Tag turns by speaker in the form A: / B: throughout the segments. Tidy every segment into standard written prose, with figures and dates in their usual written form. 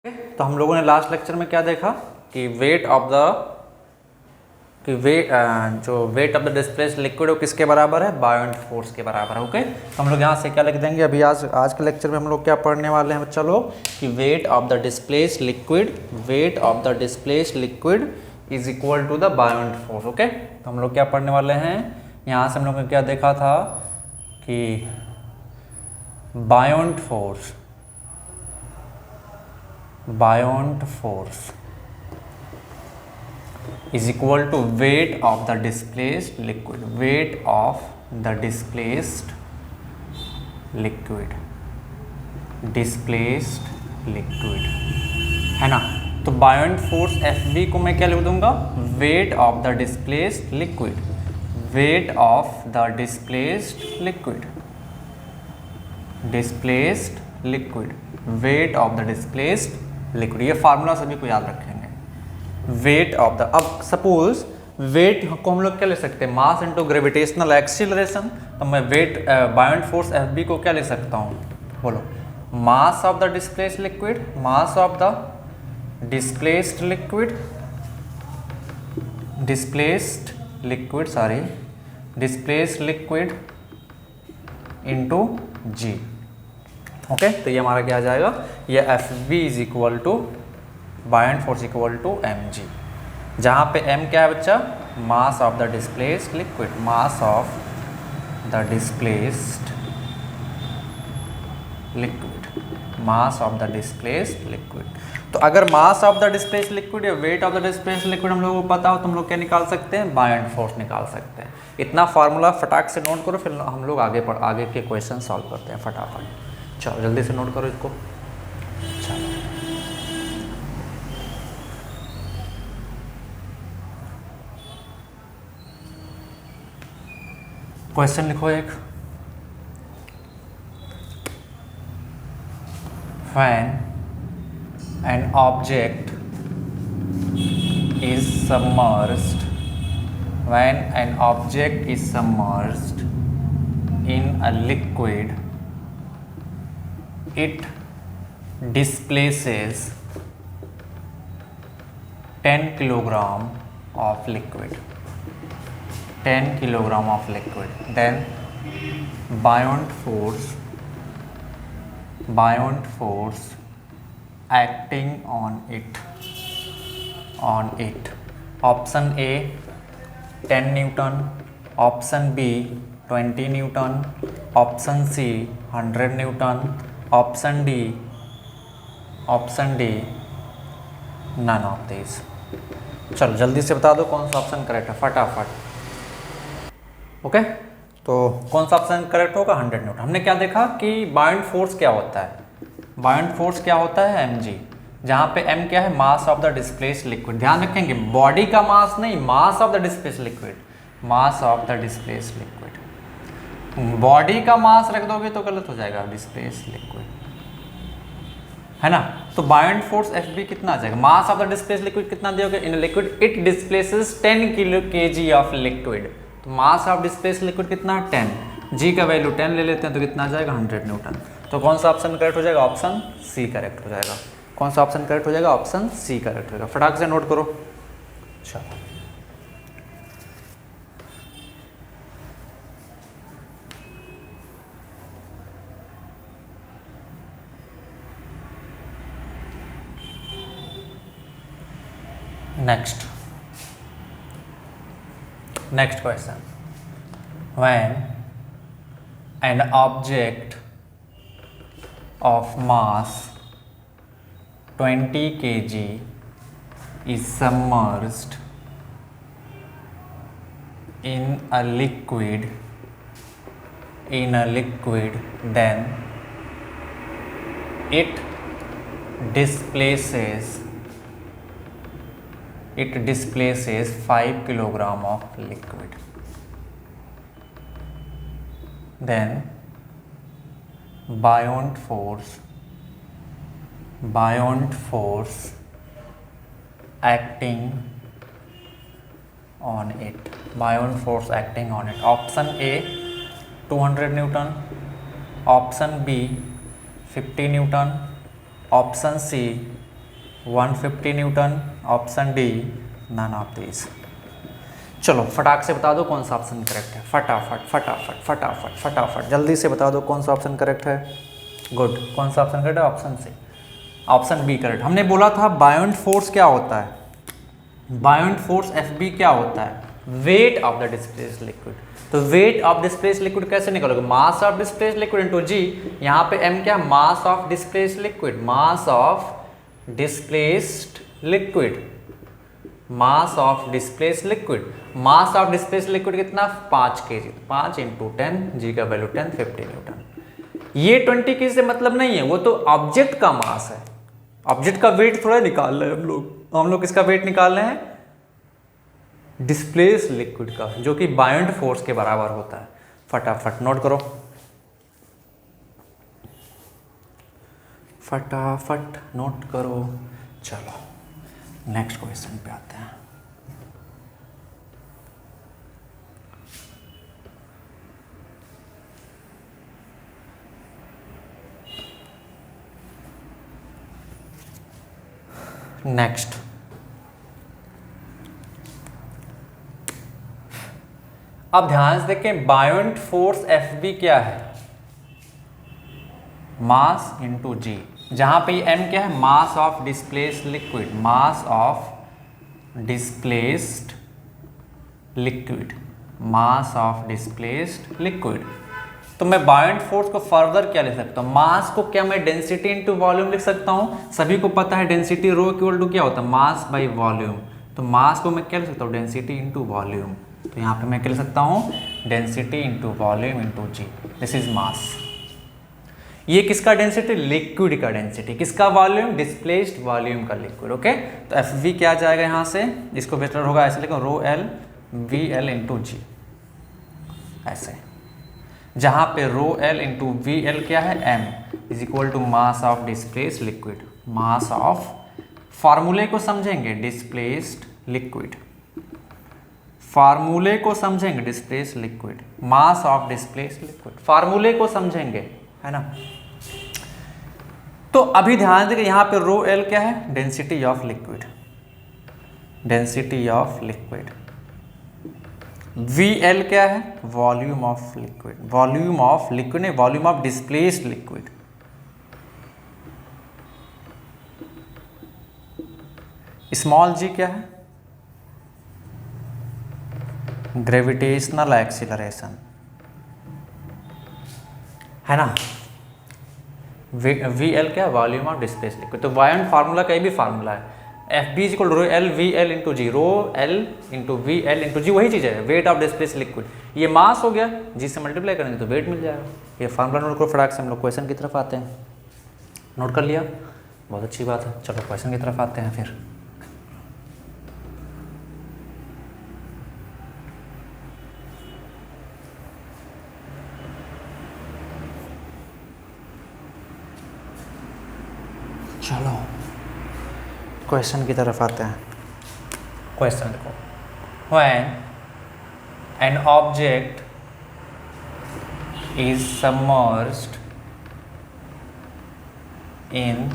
A: तो हम लोगों ने लास्ट लेक्चर में क्या देखा कि weight of the displaced liquid वो किसके बराबर है, बायोंट फोर्स के बराबर है। ओके, तो हम लोग यहाँ से क्या लिख देंगे, अभी आज के लेक्चर में हम लोग क्या पढ़ने वाले हैं बच्चा लोग कि weight of the displaced liquid is equal to the buoyant force. Okay, तो हम लोग क्या पढ़ने वाले हैं, यहाँ से हम लोग ने क्या देखा था कि बायोंट force is equal to weight of the displaced liquid, displaced liquid है ना। तो बायोंट फोर्स Fb को मैं क्या लिख दूंगा, wait of the displaced liquid, wait of the displaced liquid, wait of the displaced liquid. ये फार्मूला सभी को याद रखेंगे। वेट ऑफ द, अब सपोज वेट को हम लोग क्या ले सकते हैं, मास इंटू ग्रेविटेशनल एक्सीलरेशन। तो मैं वेट बायोंट फोर्स Fb को क्या ले सकता हूँ, बोलो, mass of the displaced liquid into g. Okay, तो ये हमारा क्या आ जाएगा, ये Fb is equal to buoyant force equal to mg, जहाँ पे m क्या है बच्चा, mass of the displaced liquid, तो अगर mass of the displaced liquid या weight of the displaced liquid हम लोगों को पता हो तो हम लोग क्या निकाल सकते हैं, बायोंट फोर्स निकाल सकते हैं। इतना फार्मूला फटाक से नोट करो, फिर हम लोग आगे के क्वेश्चन सॉल्व करते हैं फटाफट। चलो जल्दी से नोट करो इसको। चलो क्वेश्चन लिखो एक, when an object is submerged in a liquid, it displaces 10 kilogram of liquid, then buoyant force acting on it, option A 10 Newton, option B 20 Newton, option C 100 Newton, option D none of these। चलो जल्दी से बता दो कौन सा option correct है फटाफट। Okay, तो कौन सा ऑप्शन करेक्ट होगा, 100 न्यूटन। हमने क्या देखा कि बायोंट फोर्स क्या होता है, mg, जहाँ पे m क्या है, मास ऑफ द डिस्प्लेस्ड लिक्विड। ध्यान रखेंगे बॉडी का मास नहीं, मास of the displaced liquid, body का मास रख दोगे तो गलत हो जाएगा, डिस्प्लेस्ड लिक्विड है ना। तो बायोंट फोर्स Fb कितना आ जाएगा, mass of the displaced liquid कितना दियोगे, in liquid it displaces 10 kg of liquid. तो मास ऑफ डिस्प्लेस्ड लिक्विड कितना, 10, जी का वैल्यू 10 ले लेते हैं तो कितना आ जाएगा, 100 न्यूटन। तो कौन सा ऑप्शन करेक्ट हो जाएगा, ऑप्शन सी करेक्ट हो जाएगा। कौन सा ऑप्शन करेक्ट हो जाएगा, ऑप्शन सी करेक्ट हो जाएगा। फटाक से नोट करो। चलो next question, when an object of mass 20 kg is submerged in a liquid, then it displaces 5 kilogram of liquid, then buoyant force acting on it, buoyant force acting on it. Option A 200 Newton, option B 50 Newton, option C 150 newton, option D none of this. चलो फटाक से बता दो कौन सा option correct है, फटाफट फटाफट फटाफट फटाफट जल्दी से बता दो कौन सा ऑप्शन करेक्ट है। गुड, कौन सा ऑप्शन करेक्ट है? Option C, option B correct. हमने बोला था बायोंट फोर्स क्या होता है, बायोंट फोर्स एफ बी क्या होता है? Weight of the displaced liquid. तो वेट ऑफ डिस्प्लेस्ड लिक्विड कैसे निकालोगे? Mass of displaced liquid into g. यहाँ पे एम क्या? Mass of displaced liquid, mass of displaced liquid, mass of displaced liquid. Mass of displaced liquid कितना? 5 kg, 5 × 10, जी का value 10, 50 Newton. ये 20 kg से मतलब नहीं है, वो तो ऑब्जेक्ट का मास है, ऑब्जेक्ट का वेट थोड़ा निकाल रहे हैं हम लोग किसका वेट निकाल रहे हैं? डिस्प्लेस्ड लिक्विड का, जो कि बायोंट फोर्स के बराबर होता है। फटाफट नोट करो, फटाफट नोट करो। चलो नेक्स्ट क्वेश्चन पे आते हैं। नेक्स्ट, अब ध्यान से देखें, बायोंट फोर्स एफ बी क्या है? मास इंटू जी, जहां पे एम क्या है? मास of displaced liquid, mass of displaced liquid, mass of displaced liquid. तो मैं बायोंट फोर्स को फर्दर क्या लिख सकता हूँ? मास को क्या मैं डेंसिटी इंटू वॉल्यूम लिख सकता हूँ? सभी को पता है डेंसिटी रो इक्वल टू क्या होता है? Mass by volume. तो मास को मैं क्या लिख सकता हूँ? Density into volume. तो यहाँ पे मैं क्या लिख सकता हूँ? Density into volume into g, this is mass. ये किसका डेंसिटी? लिक्विड का डेंसिटी। किसका वॉल्यूम? डिस्प्लेस्ड वॉल्यूम का लिक्विड। ओके, तो एफ वी क्या जाएगा यहाँ से? इसको बेटर होगा ऐसे लिखो, rho L V L into g, ऐसे, जहां पे rho L into V L क्या है? M is equal to mass of displaced liquid, mass of, फार्मूले को समझेंगे, डिस्प्लेस्ड लिक्विड, फार्मूले को समझेंगे, displaced liquid, mass of displaced liquid, फार्मूले को समझेंगे, है ना। तो अभी ध्यान देंगे यहाँ पे रो एल क्या है? Density of liquid, density of liquid. V L क्या है? Volume of liquid, volume of liquid नहीं, volume of displaced liquid. Small g क्या है? ग्रेविटेशनल एक्सीलरेशन, है ना। वी एल क्या है? Volume of displaced liquid. तो बायोंट फार्मूला का भी फार्मूला है, F B is equal rho L V L into g, rho L into V L into g, वही चीज़ है, वेट ऑफ डिस्प्लेस्ड लिक्विड। ये मास हो गया, जी से मल्टीप्लाई करेंगे तो वेट मिल जाएगा। ये फार्मूला नोट करो फटाक से, हम लोग क्वेश्चन की तरफ आते हैं। नोट कर लिया? बहुत अच्छी बात है। चलो क्वेश्चन की तरफ आते हैं फिर। चलो क्वेश्चन की तरफ आते हैं। क्वेश्चन देखो, when an object is submerged in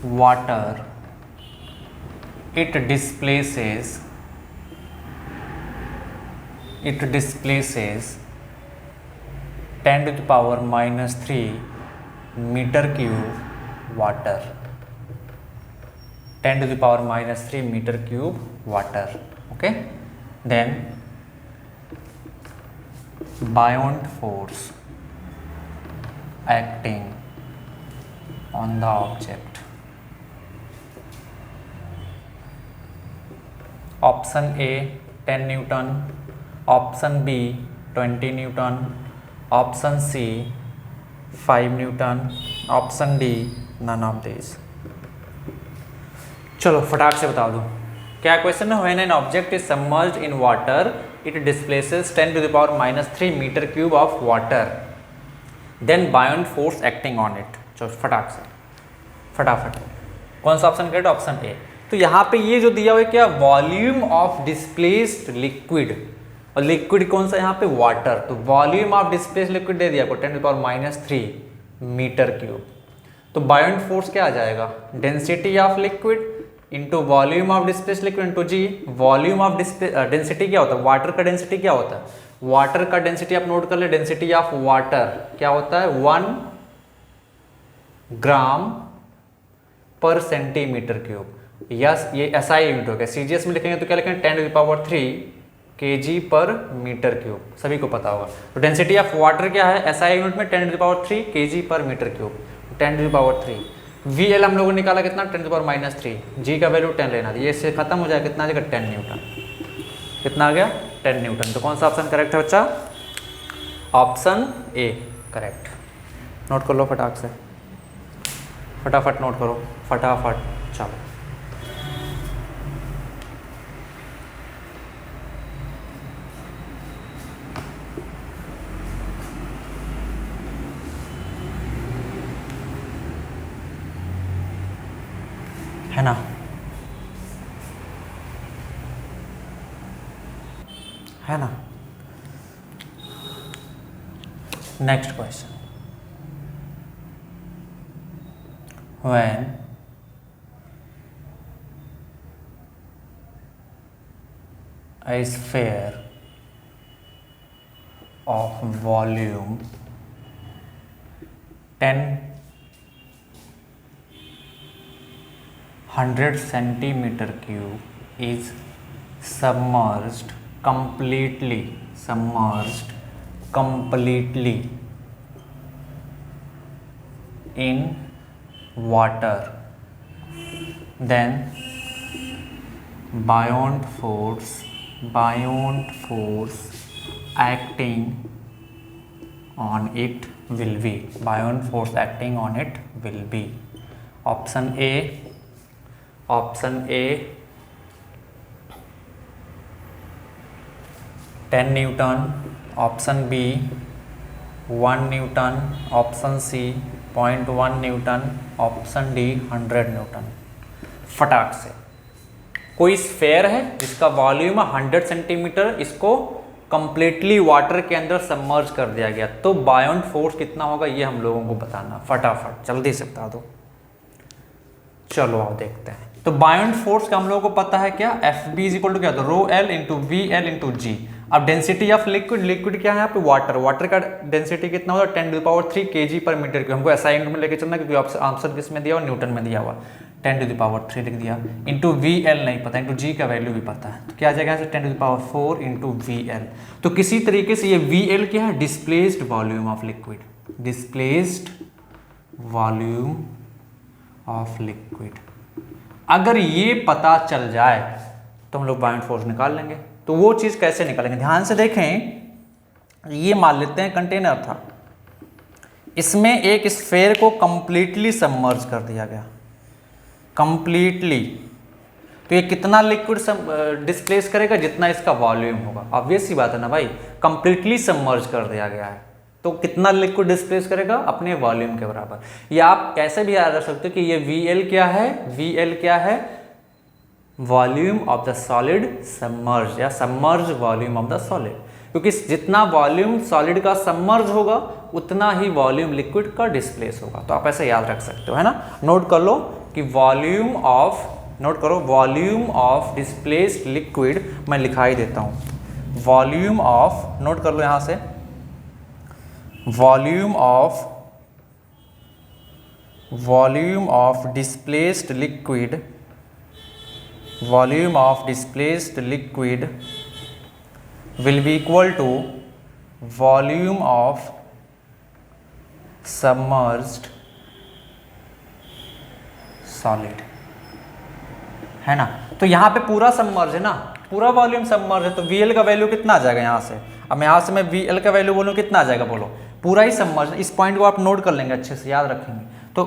A: water, it displaces 10 to the power minus 3 meter cube water, 10 to the power minus 3 meter cube water. Okay, then buoyant force acting on the object. Option A 10 Newton, option B 20 Newton, option C 5 Newton, option D none of these. चलो फटाक से बता दो क्या question है। When an object is submerged in water it displaces 10 to the power minus 3 meter cube of water, then buoyant force acting on it. चलो फटाक से फटाफट कौन सा ऑप्शन करेक्ट? Option A. तो यहाँ पे ये जो दिया हुआ है क्या? वॉल्यूम ऑफ डिस्प्लेस्ड लिक्विड, और लिक्विड कौन सा यहाँ पे? वाटर। तो वॉल्यूम ऑफ डिस्प्लेस्ड लिक्विड दे दिया आपको 10 to the power minus 3 metre cube. तो बायोंट फोर्स क्या आ जाएगा? Density of liquid into volume of displace liquid into G. Volume of density क्या होता है, वाटर का डेंसिटी क्या होता है, वाटर का डेंसिटी आप नोट कर ले, डेंसिटी ऑफ वाटर क्या होता है 1 ग्राम पर सेंटीमीटर क्यूब। यस, ये एसआई यूनिट हो गया। सीजीएस में लिखेंगे तो क्या लिखेंगे 10⁻³ kg पर मीटर क्यूब, सभी को पता होगा। तो डेंसिटी ऑफ वाटर क्या है एसआई यूनिट में 10⁻³ kg पर मीटर क्यूब, 10⁻³। VL हम लोगों ने निकाला कितना 10⁻⁻3, जी का वैल्यू 10 लेना, ये इससे खत्म हो जाएगा, कितना आ जाएगा 10 न्यूटन। कितना आ गया 10 न्यूटन। तो कौन सा ऑप्शन करेक्ट है बच्चा, ऑप्शन ए करेक्ट। नोट कर लो फटाक से, फटाफट नोट करो फटाफट, चलो। है ना, है ना। Next question, when a sphere of volume 100 centimeter cube is submerged completely in water, then buoyant force acting on it will be, buoyant force acting on it will be option A 10 newton, option B 1 newton, option C 0.1 newton, option D 100 newton. फटाक से, कोई sphere है जिसका volume 100 centimetre, इसको completely water के अंदर submerge कर दिया गया, तो बायोंट फोर्स कितना होगा ये हम लोगों को बताना, फटाफट जल्दी से बता दो। चलो आओ देखते हैं। तो बायोंट फोर्स का हम लोगों को पता है क्या, F B is equal to क्या होता है rho L into V L into g. अब डेंसिटी ऑफ लिक्विड क्या है यहाँ पे वाटर का डेंसिटी कितना होगा 10⁻³ kg पर मीटर क्यूब। हमको ऐसा यूनिट में लेके चलना क्योंकि आंसर किस में दिया हुआ न्यूटन में दिया हुआ, 10⁻³ लिख दिया, इंटू वी एल नहीं पता, इंटू जी का वैल्यू भी पता है, तो क्या आ जाएगा यहाँ से 10⁻⁴ इंटू वी एल। तो किसी तरीके से ये वी एल क्या है, displaced volume of liquid, displaced volume of liquid. अगर ये पता चल जाए तो हम लोग बायोंट फोर्स निकाल लेंगे। तो वो चीज़ कैसे निकालेंगे, ध्यान से देखें। ये मान लेते हैं कंटेनर था, इसमें एक स्फेयर को कंप्लीटली सबमर्ज कर दिया गया, कंप्लीटली। तो ये कितना लिक्विड डिस्प्लेस करेगा, जितना इसका वॉल्यूम होगा। ऑब्वियस सी बात है ना भाई, कंप्लीटली सबमर्ज कर दिया गया है तो कितना लिक्विड डिस्प्लेस करेगा, अपने वॉल्यूम के बराबर। या आप कैसे भी याद रख सकते हो कि ये VL क्या है, VL क्या है, volume of the solid submerge, या submerge volume of the solid. क्योंकि जितना वॉल्यूम सॉलिड का सबमर्ज होगा उतना ही वॉल्यूम लिक्विड का डिस्प्लेस होगा। तो आप ऐसे याद रख सकते हो, है ना। नोट कर लो कि वॉल्यूम ऑफ, नोट करो वॉल्यूम ऑफ डिस्प्लेस्ड लिक्विड, मैं लिखा ही देता हूँ, वॉल्यूम ऑफ, नोट कर लो यहाँ से, volume of displaced liquid, volume of displaced liquid will be equal to volume of submerged solid, है ना। तो यहाँ पे पूरा सबमर्ज है ना, पूरा वॉल्यूम सबमर्ज है, तो VL का वैल्यू कितना आ जाएगा यहाँ से। अब यहाँ से मैं VL का वैल्यू बोलूँ कितना आ जाएगा, बोलो पूरा ही सबमर्ज। इस पॉइंट को आप नोट कर लेंगे, अच्छे से याद रखेंगे। तो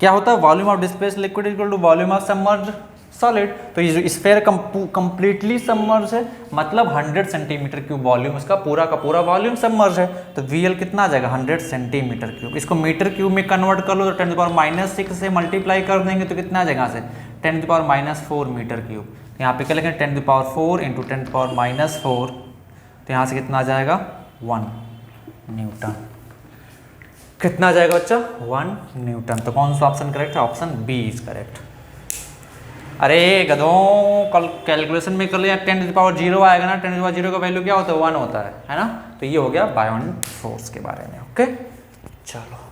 A: क्या होता है, volume of displaced liquid equal to volume of submerge solid. तो ये जो स्फेयर कंप्लीटली सबमर्ज है, मतलब 100 सेंटीमीटर क्यूब वॉल्यूम, इसका पूरा का पूरा वॉल्यूम सबमर्ज है। तो VL कितना आ जाएगा 100 सेंटीमीटर क्यूब। इसको मीटर क्यूब में कन्वर्ट कर लो तो 10⁻⁻6 से मल्टीप्लाई कर देंगे तो कितना आ जाएगा यहाँ से 10⁻⁻4 मीटर क्यूब। यहाँ पे क्या लिखेंगे 10⁻4 इंटू 10⁻⁻4, तो यहाँ से कितना आ जाएगा 1 न्यूटन। कितना आ जाएगा बच्चा 1 न्यूटन। तो कौन सा ऑप्शन करेक्ट है, ऑप्शन बी इज करेक्ट। अरे गधों, कल कैलकुलेशन में कर लिया 10⁻0 आएगा ना, 10⁻0 का वैल्यू क्या होता है 1 होता है ना। तो ये हो गया बायोंट फोर्स के बारे में। ओके चलो।